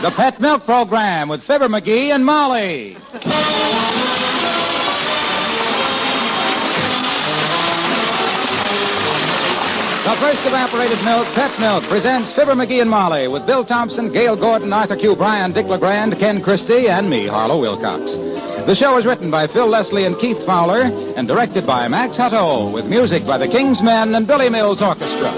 The Pet Milk Program with Fibber McGee and Molly. The first evaporated milk, Pet Milk, presents Fibber McGee and Molly with Bill Thompson, Gail Gordon, Arthur Q. Bryan, Dick LeGrand, Ken Christie, and me, Harlow Wilcox. The show is written by Phil Leslie and Keith Fowler and directed by Max Hutto with music by the King's Men and Billy Mills Orchestra.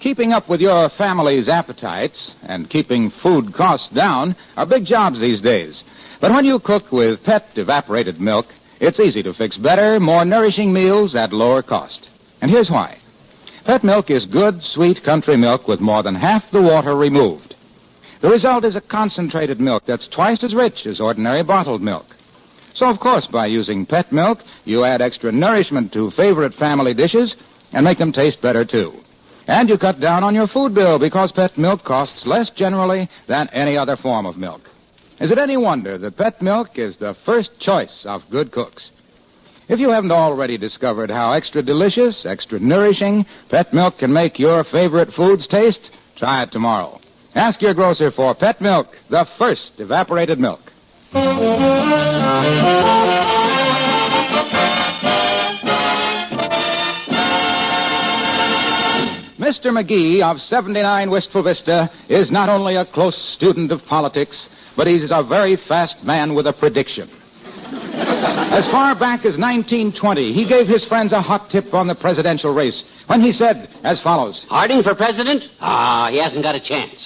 Keeping up with your family's appetites and keeping food costs down are big jobs these days. But when you cook with Pet evaporated milk, it's easy to fix better, more nourishing meals at lower cost. And here's why. Pet milk is good, sweet country milk with more than half the water removed. The result is a concentrated milk that's twice as rich as ordinary bottled milk. So, of course, by using Pet milk, you add extra nourishment to favorite family dishes and make them taste better, too. And you cut down on your food bill because Pet milk costs less generally than any other form of milk. Is it any wonder that Pet milk is the first choice of good cooks? If you haven't already discovered how extra delicious, extra nourishing Pet milk can make your favorite foods taste, try it tomorrow. Ask your grocer for Pet milk, the first evaporated milk. Mr. McGee of 79 Wistful Vista is not only a close student of politics, but he's a very fast man with a prediction. As far back as 1920, he gave his friends a hot tip on the presidential race when he said as follows. Harding for president? He hasn't got a chance.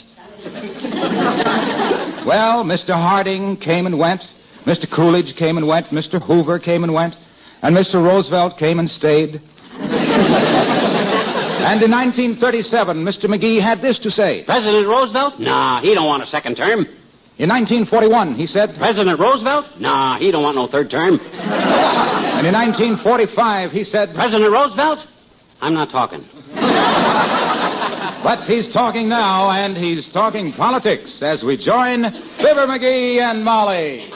Well, Mr. Harding came and went, Mr. Coolidge came and went, Mr. Hoover came and went, and Mr. Roosevelt came and stayed. And in 1937, Mr. McGee had this to say. President Roosevelt? Nah, he don't want a second term. In 1941, he said. President Roosevelt? Nah, he don't want no third term. And in 1945, he said. President Roosevelt? I'm not talking. But he's talking now, and he's talking politics as we join Fibber McGee and Molly.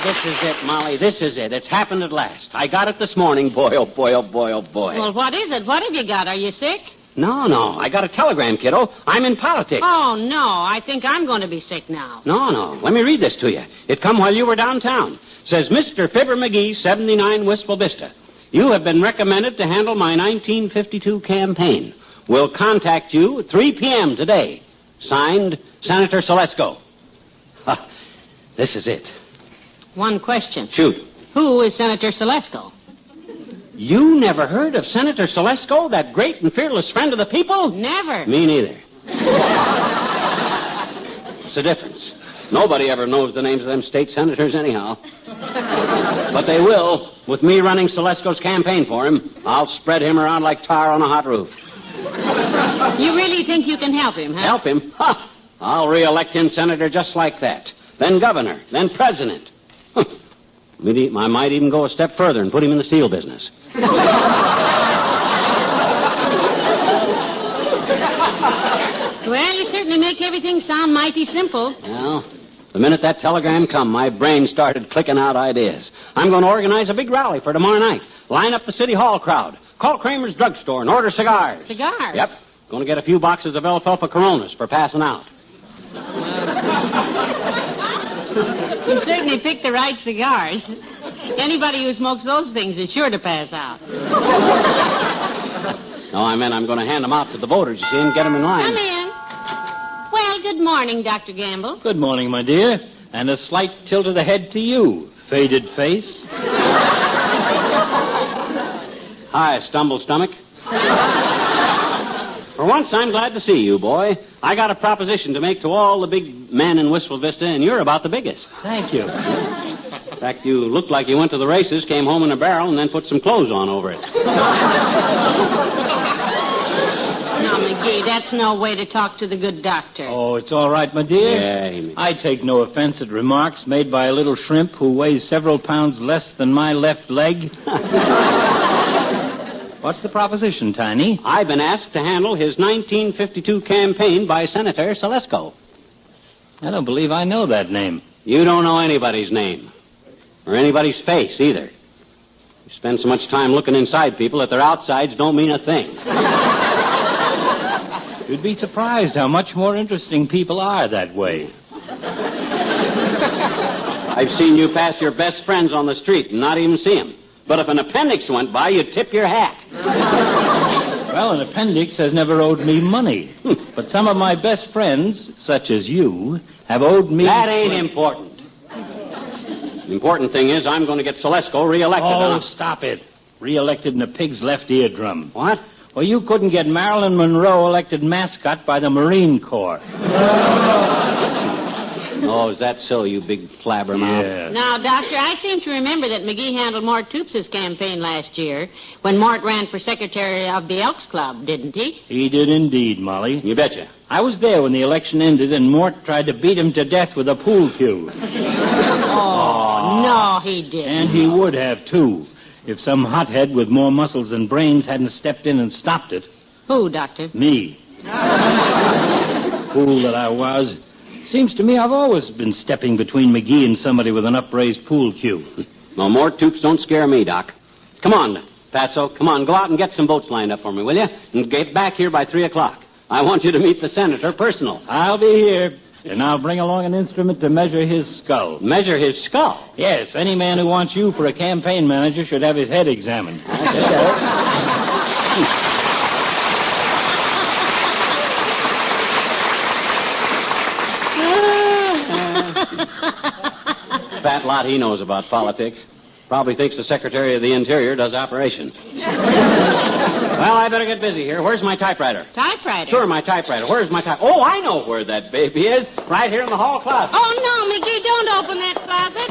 This is it, Molly. This is it. It's happened at last. I got it this morning. Boy, oh, boy, oh, boy, oh, boy. Well, what is it? What have you got? Are you sick? No. I got a telegram, kiddo. I'm in politics. Oh, no. I think I'm going to be sick now. No. Let me read this to you. It come while you were downtown. Says, Mr. Fibber McGee, 79 Wistful Vista. You have been recommended to handle my 1952 campaign. We'll contact you at 3 p.m. today. Signed, Senator Selesko. This is it. One question. Shoot. Who is Senator Selesko? You never heard of Senator Selesko, that great and fearless friend of the people? Never. Me neither. What's the difference? Nobody ever knows the names of them state senators anyhow. But they will. With me running Selesko's campaign for him, I'll spread him around like tar on a hot roof. You really think you can help him, huh? Help him? I'll re-elect him senator just like that. Then governor. Then president. I might even go a step further and put him in the steel business. Well, you certainly make everything sound mighty simple. Well, the minute that telegram come, my brain started clicking out ideas. I'm going to organize a big rally for tomorrow night. Line up the City Hall crowd. Call Kramer's drugstore and order cigars. Cigars? Yep. Going to get a few boxes of alfalfa Coronas for passing out. You certainly picked the right cigars. Anybody who smokes those things is sure to pass out. No, I meant I'm going to hand them out to the voters, you see, and get them in line. Come in. Well, good morning, Dr. Gamble. Good morning, my dear. And a slight tilt of the head to you, faded face. Hi, stumble stomach. For once, I'm glad to see you, boy. I got a proposition to make to all the big men in Wistful Vista, and you're about the biggest. Thank you. In fact, you looked like you went to the races, came home in a barrel, and then put some clothes on over it. Now, McGee, that's no way to talk to the good doctor. Oh, it's all right, my dear. Yeah, I take no offense at remarks made by a little shrimp who weighs several pounds less than my left leg. What's the proposition, Tiny? I've been asked to handle his 1952 campaign by Senator Selesko. I don't believe I know that name. You don't know anybody's name. or anybody's face, either. You spend so much time looking inside people that their outsides don't mean a thing. You'd be surprised how much more interesting people are that way. I've seen you pass your best friends on the street and not even see them. But if an appendix went by, you'd tip your hat. Well, an appendix has never owed me money. But some of my best friends, such as you, have owed me... That ain't important. The important thing is I'm going to get Selesco reelected. Oh, stop it. Reelected in a pig's left eardrum. What? Well, you couldn't get Marilyn Monroe elected mascot by the Marine Corps. Oh, is that so, you big flabbermouth? Yeah. Now, Doctor, I seem to remember that McGee handled Mort Toops' campaign last year when Mort ran for secretary of the Elks Club, didn't he? He did indeed, Molly. You betcha. I was there when the election ended and Mort tried to beat him to death with a pool cue. Oh, no, he didn't. And he would have, too, if some hothead with more muscles than brains hadn't stepped in and stopped it. Who, Doctor? Me. Fool that I was. Seems to me I've always been stepping between McGee and somebody with an upraised pool cue. No more Toops don't scare me, Doc. Come on, Fatso. Come on, go out and get some boats lined up for me, will you? And get back here by 3 o'clock. I want you to meet the senator personal. I'll be here, and I'll bring along an instrument to measure his skull. Measure his skull? Yes, any man who wants you for a campaign manager should have his head examined. Fat lot he knows about politics. Probably thinks the Secretary of the Interior does operations. Well, I better get busy here. Where's my typewriter? Typewriter? Sure, my typewriter. Where's my typewriter? Oh, I know where that baby is. Right here in the hall closet. Oh, no, McGee, don't open that closet.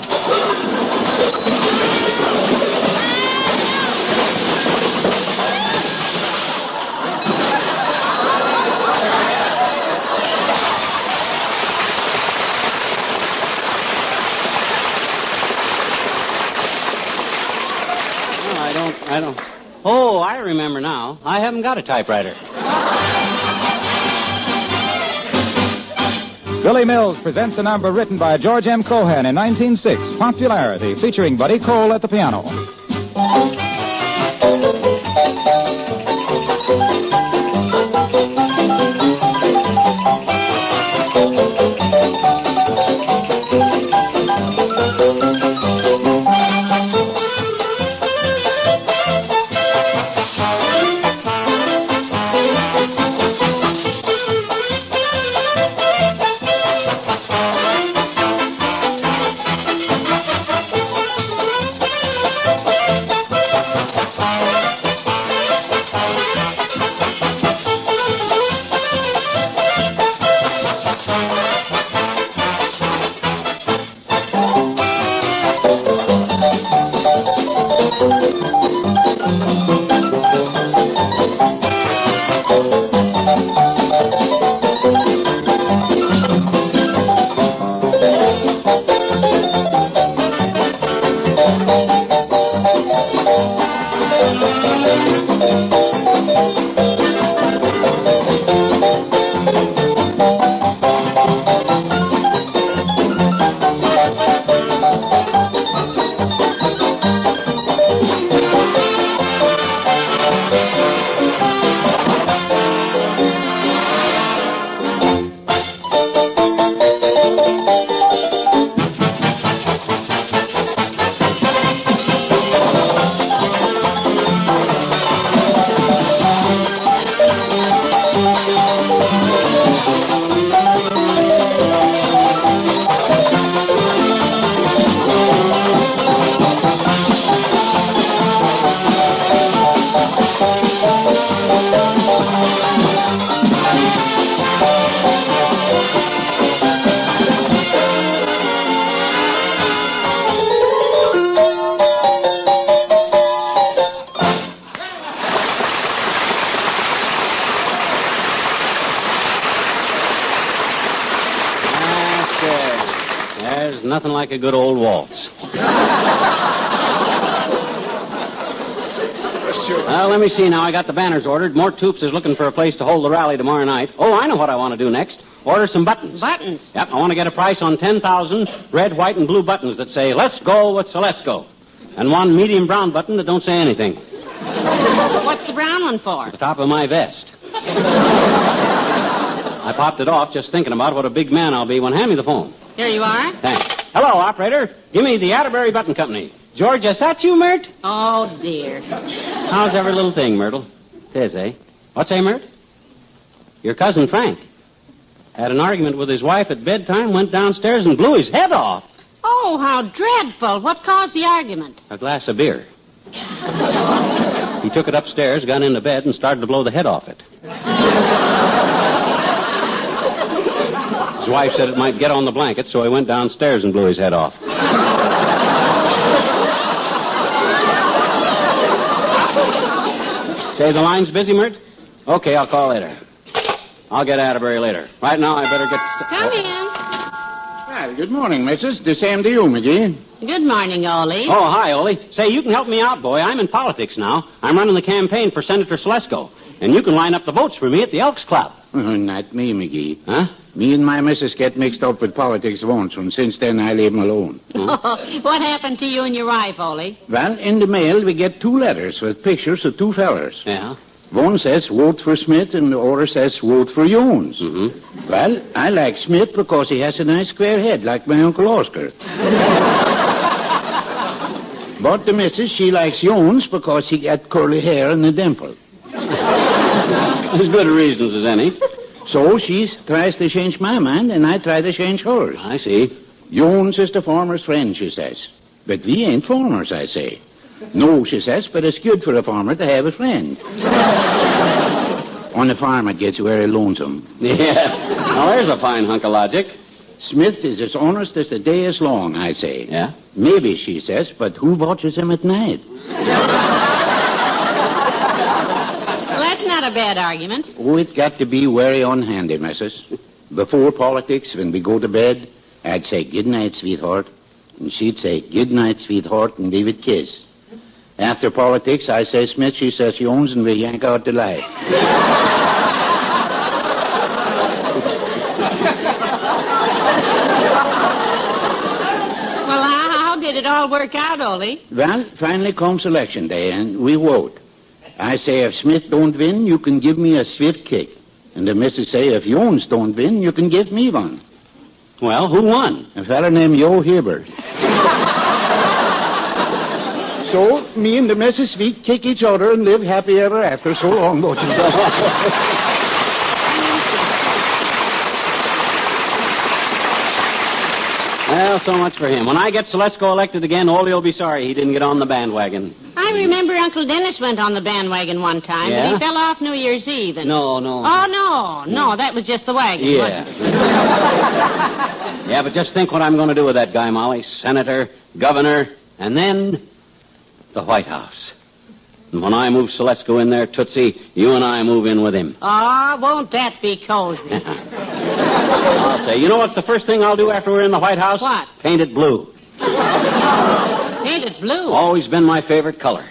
I don't. Oh, I remember now. I haven't got a typewriter. Billy Mills presents a number written by George M. Cohan in 1906, Popularity, featuring Buddy Cole at the piano. There's nothing like a good old waltz. sure. Well, let me see now. I got the banners ordered. Mort Toops is looking for a place to hold the rally tomorrow night. Oh, I know what I want to do next. Order some buttons. Buttons? Yep, I want to get a price on 10,000 red, white, and blue buttons that say, "Let's go with Celesco." And one medium brown button that don't say anything. What's the brown one for? The top of my vest. I popped it off just thinking about what a big man I'll be when... Hand me the phone. Here you are. Thanks. Hello, operator. Give me the Atterbury Button Company. George, is that you, Mert? Oh, dear. How's every little thing, Myrtle? Tis, eh? What's say, Mert? Your cousin Frank had an argument with his wife at bedtime, went downstairs and blew his head off. Oh, how dreadful. What caused the argument? A glass of beer. He took it upstairs, got into bed, and started to blow the head off it. His wife said it might get on the blanket, so he went downstairs and blew his head off. Say, the line's busy, Mert? Okay, I'll call later. I'll get Atterbury later. Right now, I better get... Come in. Well, good morning, missus. The same to you, McGee. Good morning, Ole. Oh, hi, Ole. Say, you can help me out, boy. I'm in politics now. I'm running the campaign for Senator Celesco. And you can line up the votes for me at the Elks Club. Not me, McGee. Huh? Me and my missus get mixed up with politics once, and since then I leave 'em alone. What happened to you and your wife, Ole? Well, in the mail we get 2 letters with pictures of 2 fellers. Yeah? One says vote for Smith and the other says vote for Jones. Mm-hmm. Well, I like Smith because he has a nice square head like my Uncle Oscar. But the missus, she likes Jones because he got curly hair and a dimple. As good reasons as any. So she tries to change my mind and I try to change hers. I see. Jones is the farmer's friend, she says. But we ain't farmers, I say. No, she says, but it's good for a farmer to have a friend. On the farm, it gets very lonesome. Yeah. Well, there's a fine hunk of logic. Smith is as honest as the day is long, I say. Yeah? Maybe, she says, but who watches him at night? Well, that's not a bad argument. Oh, it's got to be very unhandy, missus. Before politics, when we go to bed, I'd say, "Good night, sweetheart." And she'd say, "Good night, sweetheart," and leave it kiss. After politics, I say Smith, she says Jones, and we yank out the light. Well, how did it all work out, Ole? Well, finally comes election day, and we vote. I say, if Smith don't win, you can give me a swift kick. And the missus say, if Jones don't win, you can give me one. Well, who won? A fella named Joe Hibbert. So, me and the missus, we kick each other and live happy ever after. So long, don't you? Well, so much for him. When I get Celesco elected again, Ole will be sorry he didn't get on the bandwagon. I remember Uncle Dennis went on the bandwagon one time, Yeah? but he fell off New Year's Eve. And... No. Oh, no, that was just the wagon, wasn't it? Yeah. Yeah, but just think what I'm going to do with that guy, Molly. Senator, governor, and then the White House. And when I move Celesco in there, Tootsie, you and I move in with him. Oh, won't that be cozy? I'll say, you know what's the first thing I'll do after we're in the White House? What? Paint it blue. Paint it blue? Always been my favorite color.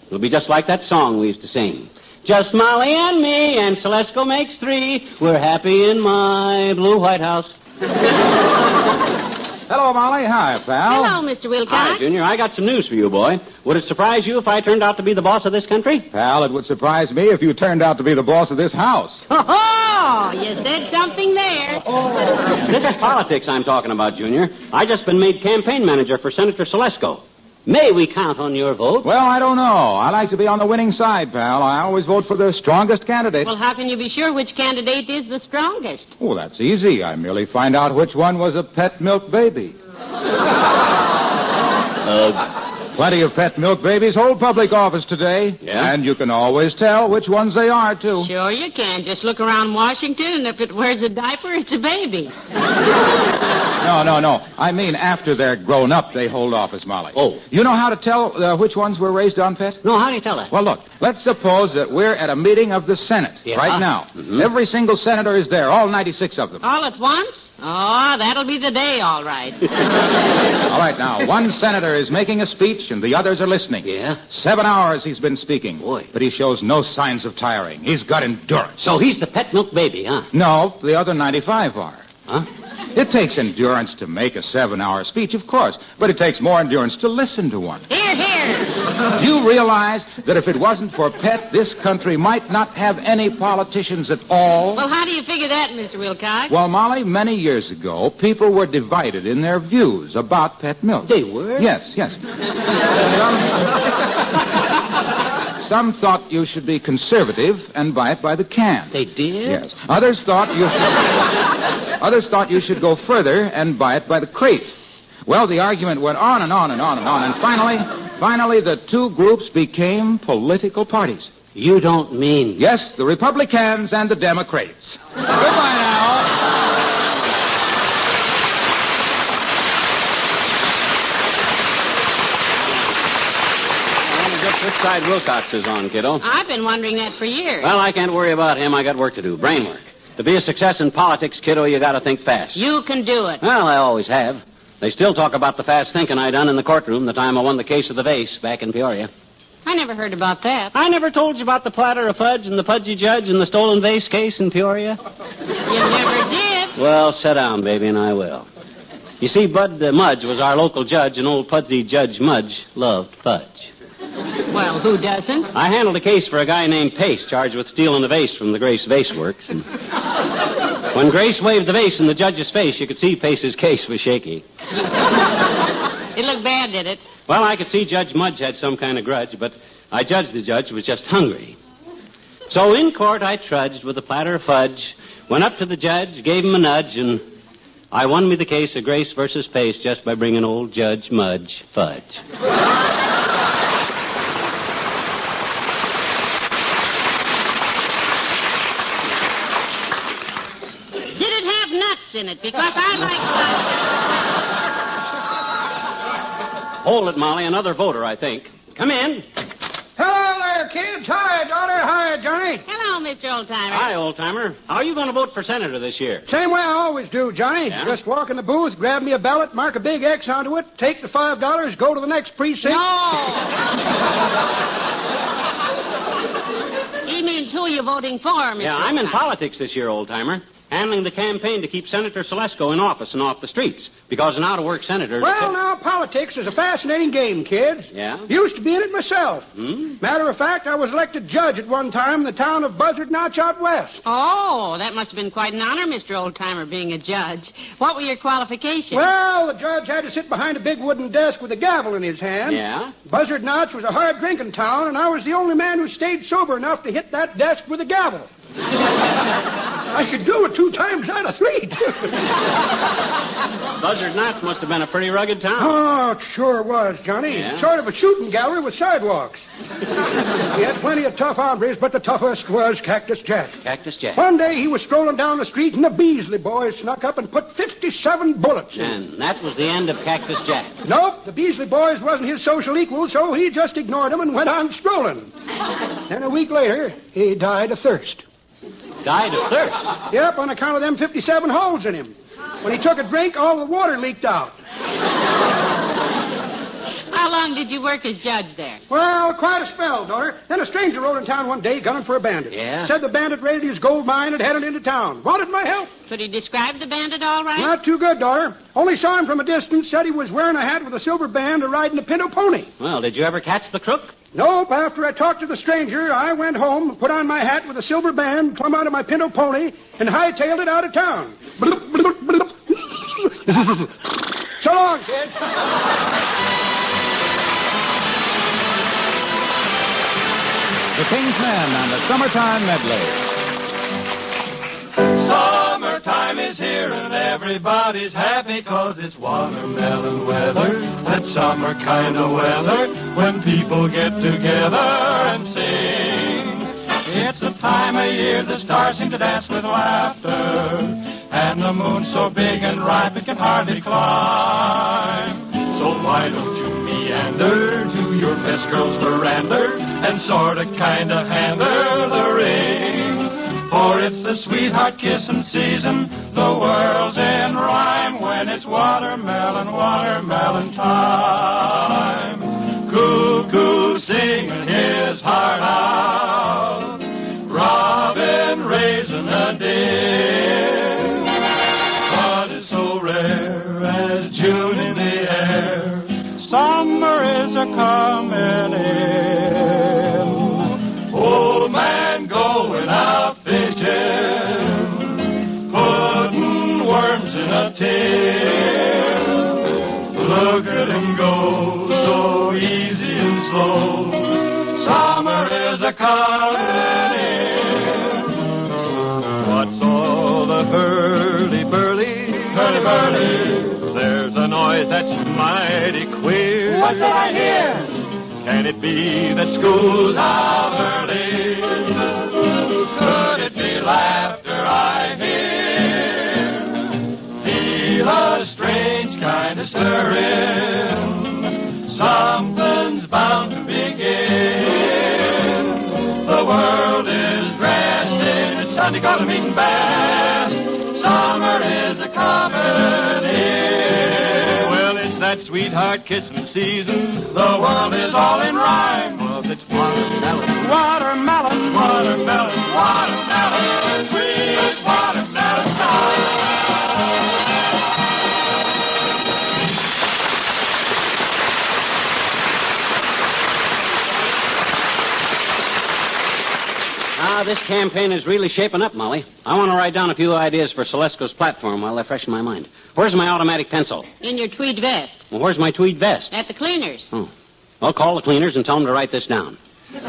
It'll be just like that song we used to sing. Just Molly and me, and Celesco makes 3. We're happy in my blue White House. Hello, Molly. Hi, pal. Hello, Mr. Wilcox. Hi, Junior. I got some news for you, boy. Would it surprise you if I turned out to be the boss of this country? Pal, it would surprise me if you turned out to be the boss of this house. Oh, you said something there. This is politics I'm talking about, Junior. I just been made campaign manager for Senator Celesco. May we count on your vote? Well, I don't know. I like to be on the winning side, pal. I always vote for the strongest candidate. Well, how can you be sure which candidate is the strongest? Oh, that's easy. I merely find out which one was a pet milk baby. Plenty of pet milk babies hold public office today. Yeah? And you can always tell which ones they are, too. Sure you can. Just look around Washington, and if it wears a diaper, it's a baby. No. I mean, after they're grown up, they hold office, Molly. Oh. You know how to tell which ones were raised on, Pet? No, how do you tell that? Well, look, let's suppose that we're at a meeting of the Senate right now. Mm-hmm. Every single senator is there, all 96 of them. All at once? Oh, that'll be the day, all right. All right, now, one senator is making a speech and the others are listening. Yeah? 7 hours he's been speaking. Boy. But he shows no signs of tiring. He's got endurance. So he's the pet milk baby, huh? No, the other 95 are. Huh? It takes endurance to make a 7-hour speech, of course, but it takes more endurance to listen to one. Here, here. Do you realize that if it wasn't for Pet, this country might not have any politicians at all? Well, how do you figure that, Mr. Wilcox? Well, Molly, many years ago, people were divided in their views about pet milk. They were? Yes. Some thought you should be conservative and buy it by the can. They did? Yes. Others thought you should go further and buy it by the crate. Well, the argument went on and on and on and on, and finally the two groups became political parties. You don't mean... Yes, the Republicans and the Democrats. Goodbye now. Which side Wilcox is on, kiddo? I've been wondering that for years. Well, I can't worry about him. I got work to do. Brain work. To be a success in politics, kiddo, you got to think fast. You can do it. Well, I always have. They still talk about the fast thinking I done in the courtroom the time I won the case of the vase back in Peoria. I never heard about that. I never told you about the platter of fudge and the pudgy judge and the stolen vase case in Peoria? You never did. Well, sit down, baby, and I will. You see, Bud Mudge was our local judge, and old pudgy Judge Mudge loved fudge. Well, who doesn't? I handled a case for a guy named Pace, charged with stealing the vase from the Grace Vase Works. And when Grace waved the vase in the judge's face, you could see Pace's case was shaky. It looked bad, did it? Well, I could see Judge Mudge had some kind of grudge, but I judged the judge was just hungry. So in court, I trudged with a platter of fudge, went up to the judge, gave him a nudge, and I won me the case of Grace versus Pace just by bringing old Judge Mudge fudge. In it, because I like... Hold it, Molly. Another voter, I think. Come in. Hello there, kids. Hi, daughter. Hi, Johnny. Hello, Mr. Oldtimer. Hi, old-timer. How are you going to vote for senator this year? Same way I always do, Johnny. Yeah? Just walk in the booth, grab me a ballot, mark a big X onto it, take the $5, go to the next precinct. No! He means who you're voting for, Mr. Yeah, I'm in Oldtimer. politics this year, old-timer. Handling the campaign to keep Senator Selesco in office and off the streets. Because an out-of-work senator... Well, now, politics is a fascinating game, kids. Yeah? Used to be in it myself. Matter of fact, I was elected judge at one time in the town of Buzzard Notch out west. Oh, that must have been quite an honor, Mr. Oldtimer, being a judge. What were your qualifications? Well, the judge had to sit behind a big wooden desk with a gavel in his hand. Yeah? Buzzard Notch was a hard-drinking town, and I was the only man who stayed sober enough to hit that desk with a gavel. I could do it 2 times out of 3. Buzzard Notch must have been a pretty rugged town. Oh, it sure was, Johnny. Yeah? Sort of a shooting gallery with sidewalks. He had plenty of tough hombres, but the toughest was Cactus Jack. Cactus Jack. One day he was strolling down the street, and the Beasley boys snuck up and put 57 bullets in him. And that was the end of Cactus Jack. Nope, the Beasley boys wasn't his social equal, so he just ignored them and went on strolling. Then a week later, he died of thirst. Died of thirst? Yep, on account of them 57 holes in him. When he took a drink, all the water leaked out. How long did you work as judge there? Well, quite a spell, daughter. Then a stranger rode in town one day gunning for a bandit. Yeah? Said the bandit raided his gold mine and headed into town. Wanted my help. Could he describe the bandit all right? Not too good, daughter. Only saw him from a distance, said he was wearing a hat with a silver band and riding a pinto pony. Well, did you ever catch the crook? Nope. After I talked to the stranger, I went home, put on my hat with a silver band, climbed out of my pinto pony, and hightailed it out of town. So long, kids. The King's Men and the Summertime Medley. Summertime is here and everybody's happy 'cause it's watermelon weather. That summer kind of weather when people get together and sing. It's the time of year the stars seem to dance with laughter. and the moon so big and ripe it can hardly climb. So why don't you meander to your best girl's veranda and sorta kinda hand her the ring? For it's the sweetheart kissing season, the world's in rhyme when it's watermelon, watermelon time. Cuckoo singing his heart out, robin raising a din. What is so rare as June in the air? Summer is a-comin' in. Old man going out fishing, putting worms in a tin. Look at him go, so easy and slow. Summer is a-comin' in. What's all the hurly-burly? Hurly-burly. There's a noise that's mighty queer. What's that I hear? Can it be that school's out early? Could it be laughter I hear? Feel a strange kind of stirring. Something's bound to begin. The world is dressed in its Sunday golden meeting best. Summer is a-comin' in. That sweetheart kissing season, the world is all in rhyme. Well, it's watermelon, watermelon, watermelon, watermelon, sweet watermelon time. This campaign is really shaping up, Molly. I want to write down a few ideas for Celesco's platform while they're fresh in my mind. Where's my automatic pencil? In your tweed vest. Well, where's my tweed vest? At the cleaners. Oh. I'll call the cleaners and tell them to write this down. You tell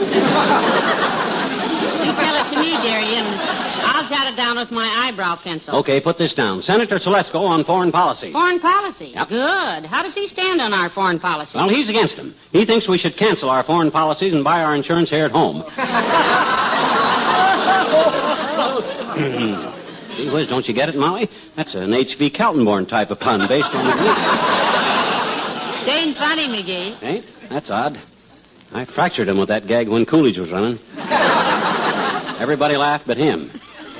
it to me, Jerry, and I'll jot it down with my eyebrow pencil. Okay, put this down. Senator Celesko on foreign policy. Foreign policy? Yep. Good. How does he stand on our foreign policy? Well, he's against them. He thinks we should cancel our foreign policies and buy our insurance here at home. Gee whiz, don't you get it, Molly? That's an H.V. Kaltenborn type of pun based on the... Ain't funny, McGee. Ain't? That's odd. I fractured him with that gag when Coolidge was running. Everybody laughed but him.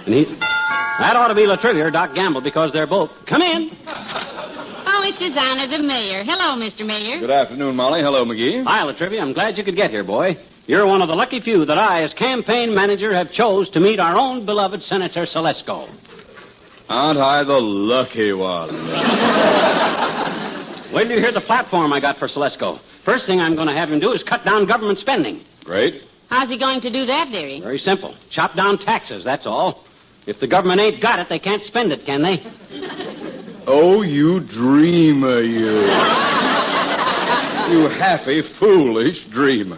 And he... That ought to be La Trivia or Doc Gamble because they're both... Come in. Oh, it's His Honor the Mayor. Hello, Mr. Mayor. Good afternoon, Molly. Hello, McGee. Hi, La Trivia. I'm glad you could get here, boy. You're one of the lucky few that I, as campaign manager, have chose to meet our own beloved Senator Celesko. Aren't I the lucky one? Wait till you hear the platform I got for Celesko. First thing I'm going to have him do is cut down government spending. Great. How's he going to do that, dearie? Very simple. Chop down taxes, that's all. If the government ain't got it, they can't spend it, can they? Oh, you dreamer, you. You happy, foolish dreamer.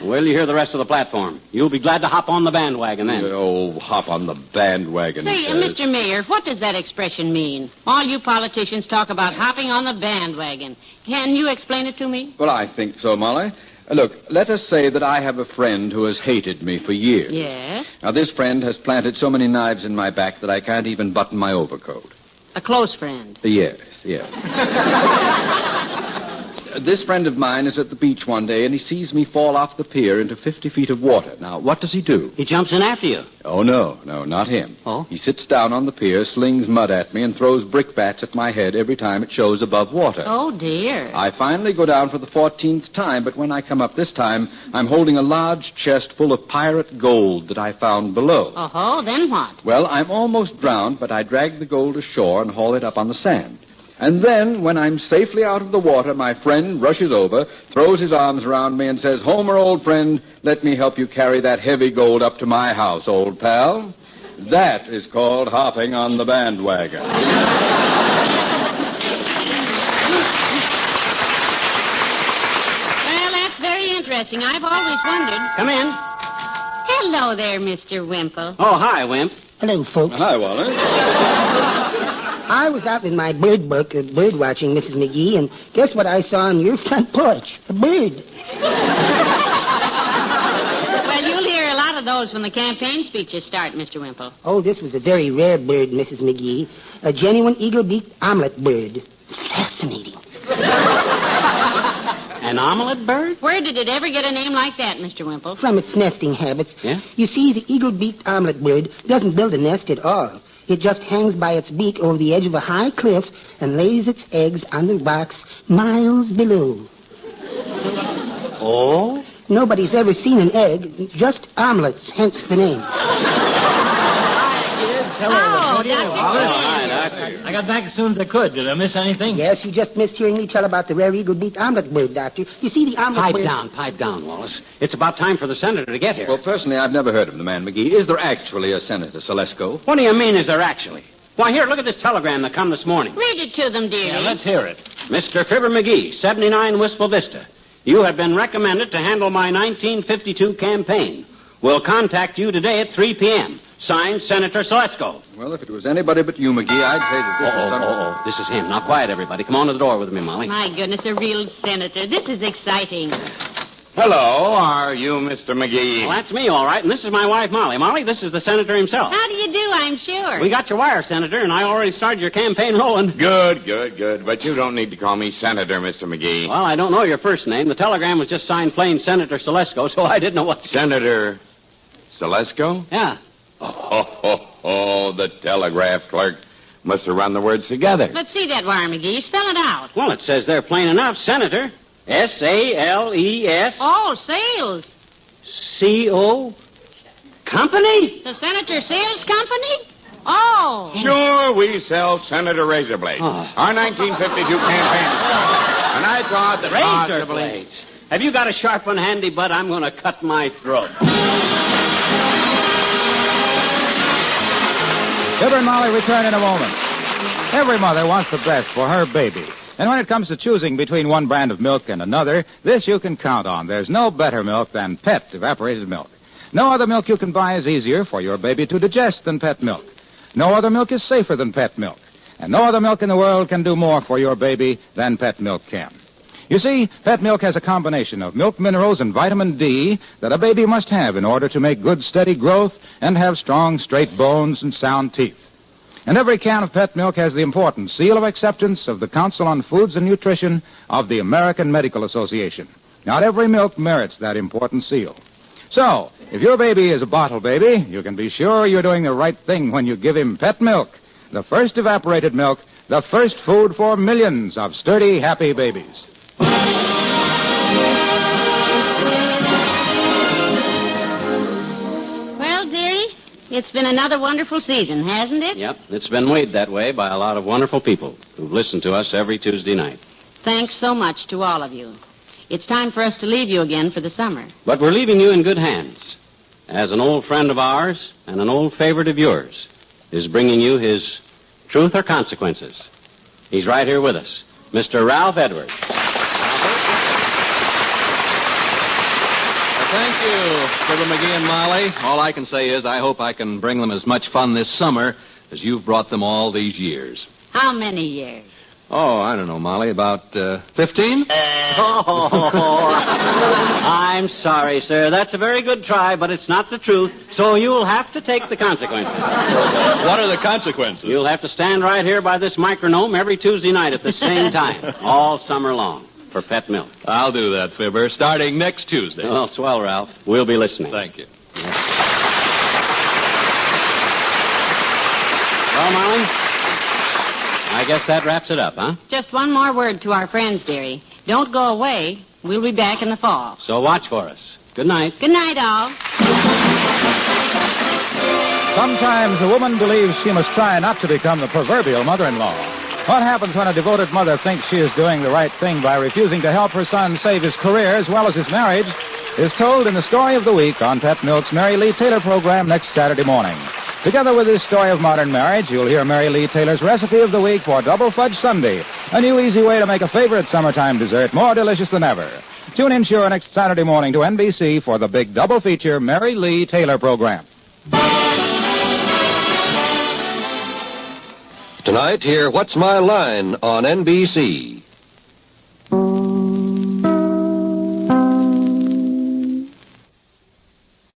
Well, you hear the rest of the platform. You'll be glad to hop on the bandwagon then. Oh, hop on the bandwagon. Say, Mr. Mayor, what does that expression mean? All you politicians talk about hopping on the bandwagon. Can you explain it to me? Well, I think so, Molly. Look, let us say that I have a friend who has hated me for years. Yes? Now, this friend has planted so many knives in my back that I can't even button my overcoat. A close friend. Yes. This friend of mine is at the beach one day, and he sees me fall off the pier into 50 feet of water. Now, what does he do? He jumps in after you. Oh, no, not him. Oh? He sits down on the pier, slings mud at me, and throws brickbats at my head every time it shows above water. Oh, dear. I finally go down for the 14th time, but when I come up this time, I'm holding a large chest full of pirate gold that I found below. Oh, then what? Well, I'm almost drowned, but I drag the gold ashore and haul it up on the sand. And then, when I'm safely out of the water, my friend rushes over, throws his arms around me, and says, "Homer, old friend, let me help you carry that heavy gold up to my house, old pal." That is called hopping on the bandwagon. Well, that's very interesting. I've always wondered. Come in. Hello there, Mr. Wimple. Oh, hi, Wimp. Hello, folks. Hi, Wallace. I was out in my bird book, bird watching, Mrs. McGee, and guess what I saw on your front porch? A bird. Well, you'll hear a lot of goes when the campaign speeches start, Mr. Wimple. Oh, this was a very rare bird, Mrs. McGee. A genuine eagle-beaked omelet bird. Fascinating. An omelet bird? Where did it ever get a name like that, Mr. Wimple? From its nesting habits. Yeah? You see, the eagle-beaked omelet bird doesn't build a nest at all. It just hangs by its beak over the edge of a high cliff and lays its eggs on the rocks miles below. Oh? Nobody's ever seen an egg, just omelets, hence the name. Oh, Dr. Hi, Doctor. I got back as soon as I could. Did I miss anything? Yes, you just missed hearing me tell about the rare eagle-beaked omelet bird, Doctor. You see, the omelet bird... Pipe down, Wallace. It's about time for the senator to get here. Well, personally, I've never heard of the man, McGee. Is there actually a Senator Selesco? What do you mean, is there actually? Why, here, look at this telegram that come this morning. Read it to them, dearie. Yeah, let's hear it. Mr. Fibber McGee, 79 Wistful Vista. You have been recommended to handle my 1952 campaign. We'll contact you today at 3 p.m. Signed, Senator Selesco. Well, if it was anybody but you, McGee, I'd say that this was some... This is him. Now, quiet, everybody. Come on to the door with me, Molly. My goodness, a real senator. This is exciting. Hello, are you Mr. McGee? Well, that's me, all right, and this is my wife, Molly. Molly, this is the senator himself. How do you do, I'm sure? We got your wire, Senator, and I already started your campaign rolling. Good. But you don't need to call me Senator, Mr. McGee. Well, I don't know your first name. The telegram was just signed plain Senator Selesco, so I didn't know what... Senator Selesco? Yeah. Oh, the telegraph clerk must have run the words together. Let's see that wire, McGee. Spell it out. Well, it says there plain enough, Senator. S-A-L-E-S... Oh, sales. C-O... Company? The Senator Sales Company? Oh. Sure, we sell Senator Razor Blades. Our 1952 campaign. And I thought that Razor Blades. Have you got a sharp one handy, bud? I'm going to cut my throat. Fibber and Molly return in a moment. Every mother wants the best for her baby. And when it comes to choosing between one brand of milk and another, this you can count on. There's no better milk than Pet evaporated milk. No other milk you can buy is easier for your baby to digest than Pet milk. No other milk is safer than Pet milk. And no other milk in the world can do more for your baby than Pet milk can. You see, Pet milk has a combination of milk minerals and vitamin D that a baby must have in order to make good, steady growth and have strong, straight bones and sound teeth. And every can of Pet milk has the important seal of acceptance of the Council on Foods and Nutrition of the American Medical Association. Not every milk merits that important seal. So, if your baby is a bottle baby, you can be sure you're doing the right thing when you give him Pet milk, the first evaporated milk, the first food for millions of sturdy, happy babies. Well, dearie, it's been another wonderful season, hasn't it? Yep, it's been weighed that way by a lot of wonderful people who've listened to us every Tuesday night. Thanks so much to all of you. It's time for us to leave you again for the summer. But we're leaving you in good hands, as an old friend of ours and an old favorite of yours is bringing you his Truth or Consequences. He's right here with us, Mr. Ralph Edwards. Thank you, Fibber McGee and Molly. All I can say is I hope I can bring them as much fun this summer as you've brought them all these years. How many years? Oh, I don't know, Molly, about 15? I'm sorry, sir. That's a very good try, but it's not the truth, so you'll have to take the consequences. What are the consequences? You'll have to stand right here by this micronome every Tuesday night at the same time, all summer long, for Pet milk. I'll do that, Fibber, starting next Tuesday. Oh, swell, Ralph. We'll be listening. Thank you. Well, Molly, I guess that wraps it up, huh? Just one more word to our friends, dearie. Don't go away. We'll be back in the fall. So watch for us. Good night. Good night, all. Sometimes a woman believes she must try not to become the proverbial mother-in-law. What happens when a devoted mother thinks she is doing the right thing by refusing to help her son save his career as well as his marriage is told in the Story of the Week on Pet Milk's Mary Lee Taylor program next Saturday morning. Together with this story of modern marriage, you'll hear Mary Lee Taylor's recipe of the week for Double Fudge Sundae, a new easy way to make a favorite summertime dessert more delicious than ever. Tune in sure next Saturday morning to NBC for the big double feature Mary Lee Taylor program. Tonight, hear What's My Line on NBC.